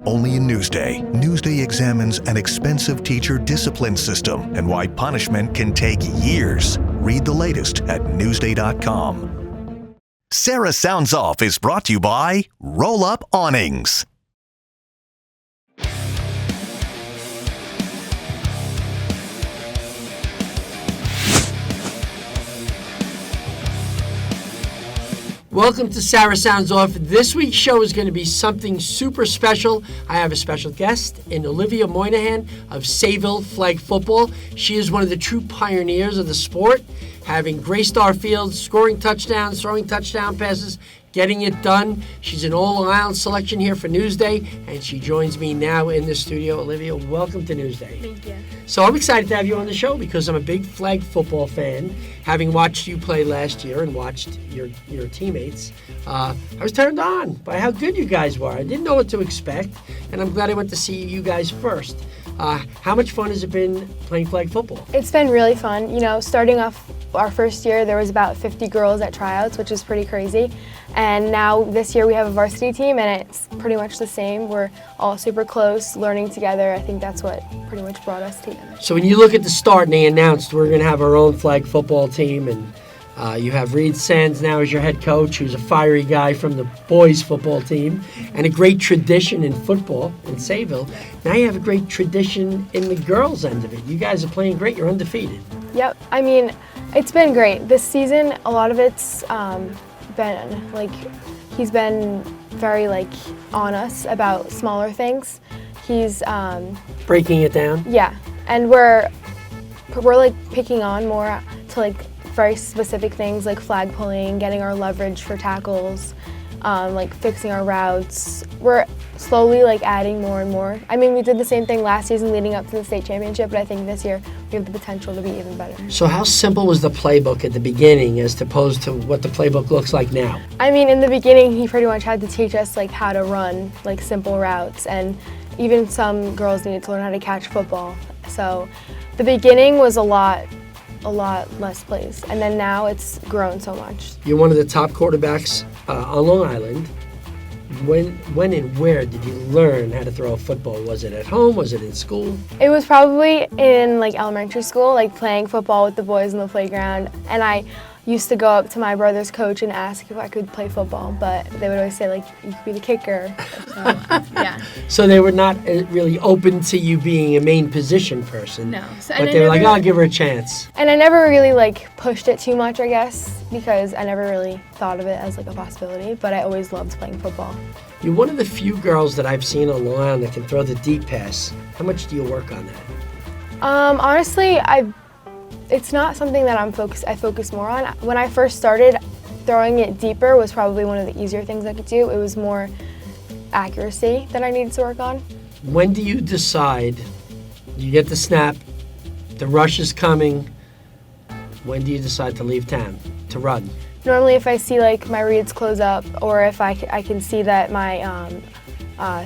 only in Newsday. Newsday examines an expensive teacher discipline system and why punishment can take years. Read the latest at Newsday.com. Sarra Sounds Off is brought to you by Roll Up Awnings. Welcome to Sarra Sounds Off. This week's show is going to be something super special. I have a special guest in Olivia Moynihan of Sayville Flag Football. She is one of the true pioneers of the sport, having graced our field, scoring touchdowns, throwing touchdown passes, getting it done. She's an all-around selection here for Newsday, and she joins me now in the studio. Olivia, welcome to Newsday. Thank you. So I'm excited to have you on the show because I'm a big flag football fan. Having watched you play last year and watched your teammates, I was turned on by how good you guys were. I didn't know what to expect, and I'm glad I went to see you guys first. How much fun has it been playing flag football? It's been really fun. You know, starting off our first year, there was about 50 girls at tryouts, which is pretty crazy. And now this year we have a varsity team, and it's pretty much the same. We're all super close, learning together. I think that's what pretty much brought us together. So when you look at the start and they announced we're going to have our own flag football team, and you have Reed Sands now as your head coach, who's a fiery guy from the boys football team, and a great tradition in football in Sayville. Now you have a great tradition in the girls' end of it. You guys are playing great. You're undefeated. Yep. I mean, it's been great. This season, a lot of it's been, like, he's been very, like, on us about smaller things. He's breaking it down? Yeah. And we're like, picking on more to, like, very specific things like flag pulling, getting our leverage for tackles, like fixing our routes. We're slowly like adding more and more. I mean, we did the same thing last season leading up to the state championship, but I think this year we have the potential to be even better. So how simple was the playbook at the beginning as opposed to what the playbook looks like now? I mean, in the beginning, he pretty much had to teach us like how to run like simple routes, and even some girls needed to learn how to catch football. So the beginning was a lot less plays, and then now it's grown so much. You're one of the top quarterbacks on Long Island. When and where did you learn how to throw a football? Was it at home? Was it in school? It was probably in like elementary school, like playing football with the boys in the playground, and I used to go up to my brother's coach and ask if I could play football, but they would always say, like, you could be the kicker. So, yeah. So they were not really open to you being a main position person. No. But they were like, I'll give her a chance. And I never really, like, pushed it too much, I guess, because I never really thought of it as, like, a possibility, but I always loved playing football. You're one of the few girls that I've seen on Long Island that can throw the deep pass. How much do you work on that? Honestly, it's not something that I focus more on. When I first started, throwing it deeper was probably one of the easier things I could do. It was more accuracy that I needed to work on. When do you decide, you get the snap, the rush is coming, when do you decide to leave town, to run? Normally if I see like my reads close up, or if I can see that my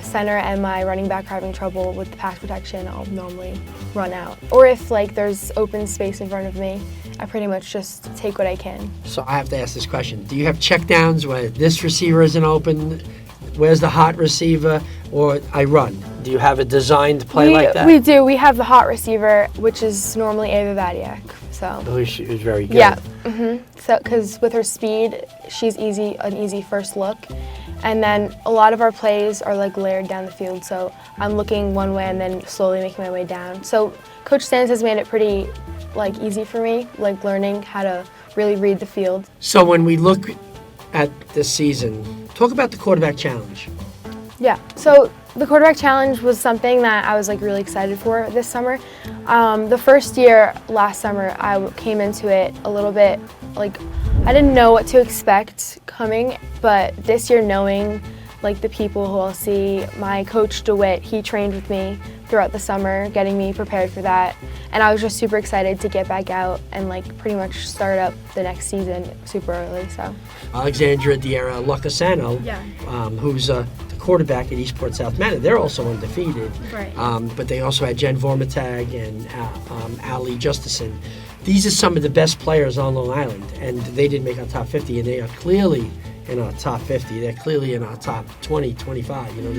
center and my running back are having trouble with the pass protection, I'll normally run out. Or if like there's open space in front of me, I pretty much just take what I can. So I have to ask this question. Do you have checkdowns where this receiver isn't open, where's the hot receiver, or I run? Do you have a designed play like that? We do. We have the hot receiver, which is normally Ava Vadiak. So. Who's very good. Yeah. So, because with her speed, she's an easy first look. And then a lot of our plays are like layered down the field, so I'm looking one way and then slowly making my way down. So Coach Sands has made it pretty like easy for me, like learning how to really read the field. So when we look at this season, talk about the quarterback challenge. Yeah, so the quarterback challenge was something that I was like really excited for this summer. The first year last summer, I came into it a little bit like I didn't know what to expect coming, but this year knowing like the people who I'll see, my coach DeWitt, he trained with me throughout the summer, getting me prepared for that. And I was just super excited to get back out and like pretty much start up the next season super early. So Alexandra Diera Lucasano, who's the quarterback at Eastport South Manor, they're also undefeated. Right. But they also had Jen Vormatag and Ali Justison. These are some of the best players on Long Island, and they didn't make our top 50, and they are clearly in our top 50. They're clearly in our top 20, 25.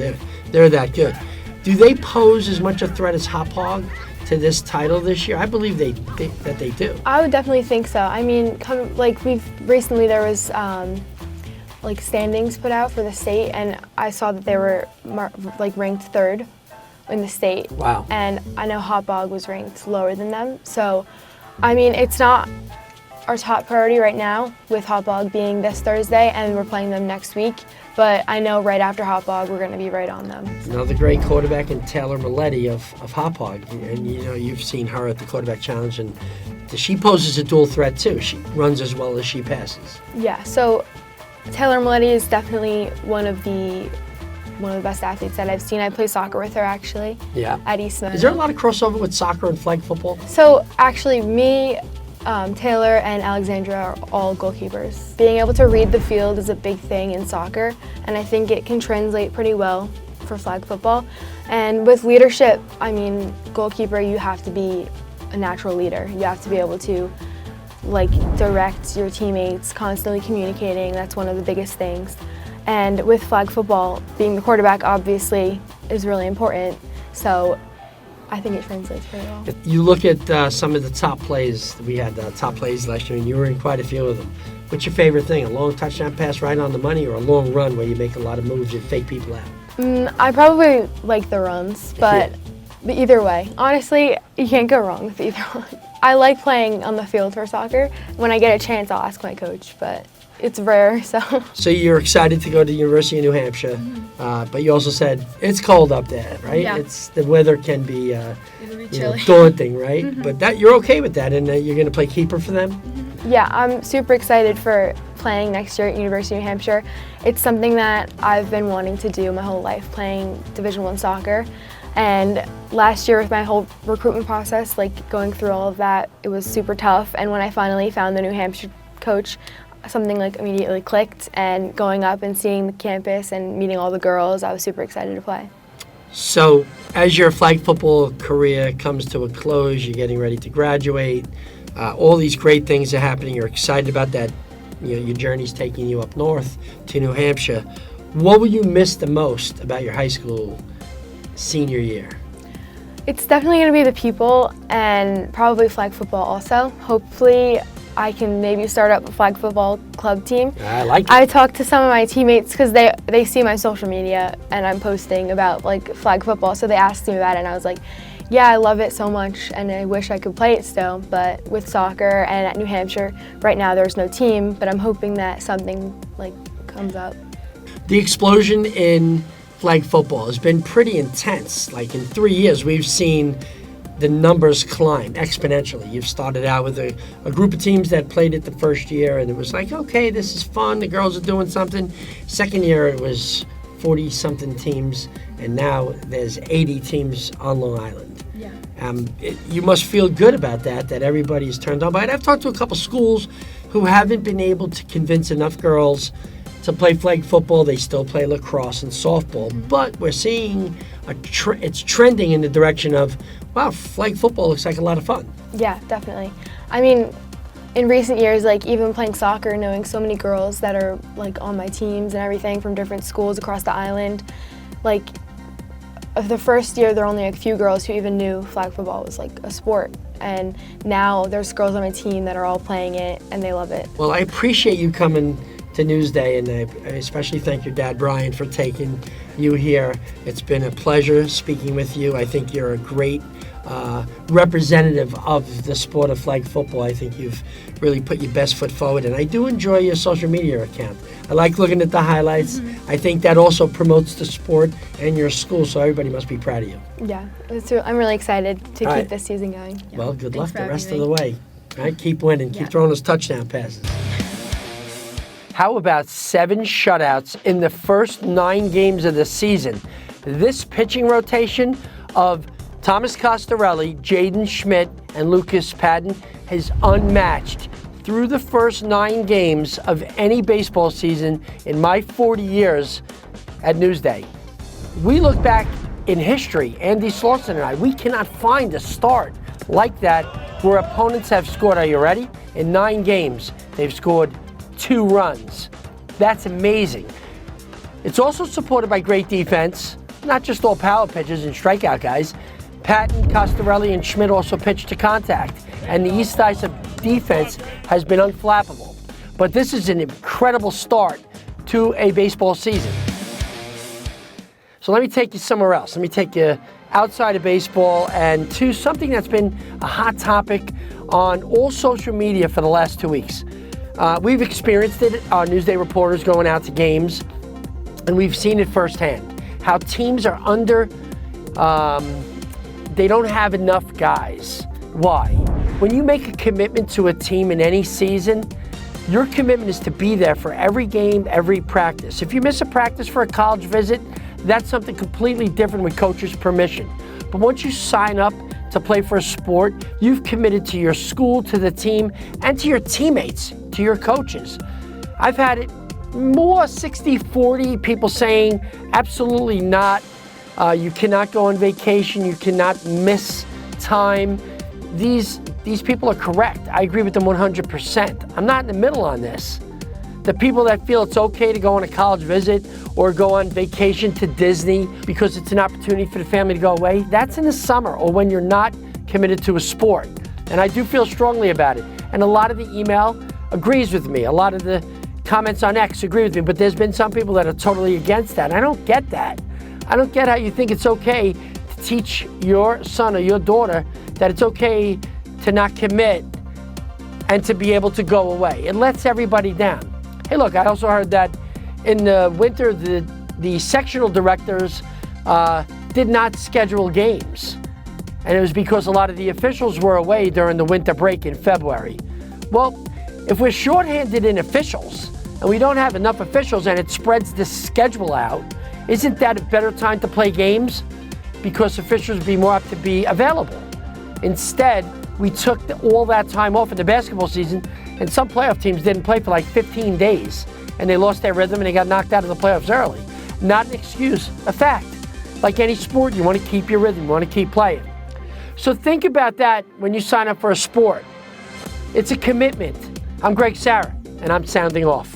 They're that good. Do they pose as much a threat as Hop Hog to this title this year? I believe that they do. I would definitely think so. I mean, recently there was standings put out for the state, and I saw that they were ranked 3rd in the state. Wow. And I know Hop Hog was ranked lower than them. So, I mean, it's not our top priority right now with Hop Hog being this Thursday, and we're playing them next week. But I know right after Hop Hog, we're going to be right on them. Another great quarterback in Taylor Maletti of Hop Hog. And, you've seen her at the quarterback challenge, and she poses a dual threat, too. She runs as well as she passes. Yeah, so Taylor Maletti is definitely one of the best athletes that I've seen. I play soccer with her, actually. Yeah. At Islip. Is there a lot of crossover with soccer and flag football? So actually, me, Taylor, and Alexandra are all goalkeepers. Being able to read the field is a big thing in soccer, and I think it can translate pretty well for flag football. And with leadership, I mean, goalkeeper, you have to be a natural leader. You have to be able to direct your teammates, constantly communicating. That's one of the biggest things. And with flag football, being the quarterback obviously is really important. So I think it translates very well. You look at some of the top plays. We had top plays last year, and you were in quite a few of them. What's your favorite thing, a long touchdown pass right on the money, or a long run where you make a lot of moves and fake people out? I probably like the runs, but either way. Honestly, you can't go wrong with either one. I like playing on the field for soccer. When I get a chance, I'll ask my coach, but it's rare, so. So you're excited to go to the University of New Hampshire, but you also said it's cold up there, right? Yeah. The weather can be, chilly. Daunting, right? But that you're okay with that, and you're going to play keeper for them? Yeah, I'm super excited for playing next year at University of New Hampshire. It's something that I've been wanting to do my whole life, playing Division I soccer. And last year with my whole recruitment process, going through all of that, it was super tough. And when I finally found the New Hampshire coach, something immediately clicked, and going up and seeing the campus and meeting all the girls, I was super excited to play. So as your flag football career comes to a close, you're getting ready to graduate, all these great things are happening, you're excited about that, your journey's taking you up north to New Hampshire. What will you miss the most about your high school senior year? It's definitely going to be the people, and probably flag football also. Hopefully I can maybe start up a flag football club team. I like it. I talked to some of my teammates because they see my social media and I'm posting about flag football, so they asked me about it, and I was like, yeah, I love it so much and I wish I could play it still, but with soccer and at New Hampshire right now there's no team, but I'm hoping that something comes up. The explosion in flag football has been pretty intense. In 3 years we've seen the numbers climb exponentially. You've started out with a group of teams that played it the first year, and it was okay, this is fun, the girls are doing something. Second year it was 40-something teams, and now there's 80 teams on Long Island. Yeah. You must feel good about that everybody's turned on by it. I've talked to a couple schools who haven't been able to convince enough girls to play flag football. They still play lacrosse and softball, but we're seeing it's trending in the direction of, wow, flag football looks like a lot of fun. Yeah, definitely. I mean, in recent years, even playing soccer, knowing so many girls that are on my teams and everything from different schools across the island, of the first year there were only a few girls who even knew flag football was a sport, and now there's girls on my team that are all playing it and they love it. Well, I appreciate you coming to Newsday, and I especially thank your dad, Brian, for taking you here. It's been a pleasure speaking with you. I think you're a great representative of the sport of flag football. I think you've really put your best foot forward, and I do enjoy your social media account. I like looking at the highlights. I think that also promotes the sport and your school, so everybody must be proud of you. Yeah, I'm really excited to keep this season going. Yeah. Well, good luck the rest of the way. All right, keep winning. Keep throwing those touchdown passes. How about 7 shutouts in the first 9 games of the season? This pitching rotation of Thomas Costarelli, Jaden Schmidt, and Lucas Patton is unmatched through the first 9 games of any baseball season in my 40 years at Newsday. We look back in history, Andy Slauson and I, we cannot find a start like that where opponents have scored, are you ready? In 9 games, they've scored 2 runs. That's amazing. It's also supported by great defense, not just all power pitchers and strikeout guys. Patton, Costarelli, and Schmidt also pitched to contact, and the East Islip defense has been unflappable. But this is an incredible start to a baseball season. So let me take you somewhere else. Let me take you outside of baseball and to something that's been a hot topic on all social media for the last 2 weeks. We've experienced it, our Newsday reporters going out to games, and we've seen it firsthand, how teams are they don't have enough guys. Why? When you make a commitment to a team in any season, your commitment is to be there for every game, every practice. If you miss a practice for a college visit, that's something completely different with coach's permission. But once you sign up to play for a sport, you've committed to your school, to the team, and to your teammates, to your coaches. I've had it more 60-40, people saying absolutely not. You cannot go on vacation. You cannot miss time. These people are correct. I agree with them 100%. I'm not in the middle on this. The people that feel it's okay to go on a college visit or go on vacation to Disney because it's an opportunity for the family to go away, that's in the summer or when you're not committed to a sport. And I do feel strongly about it. And a lot of the email agrees with me. A lot of the comments on X agree with me. But there's been some people that are totally against that. I don't get that. I don't get how you think it's okay to teach your son or your daughter that it's okay to not commit and to be able to go away. It lets everybody down. Hey, look, I also heard that in the winter, the sectional directors did not schedule games. And it was because a lot of the officials were away during the winter break in February. Well, if we're shorthanded in officials and we don't have enough officials and it spreads the schedule out, isn't that a better time to play games? Because officials would be more apt to be available. Instead, we took all that time off in the basketball season, and some playoff teams didn't play for like 15 days, and they lost their rhythm and they got knocked out of the playoffs early. Not an excuse, a fact. Like any sport, you want to keep your rhythm, you want to keep playing. So think about that when you sign up for a sport. It's a commitment. I'm Greg Sarra, and I'm sounding off.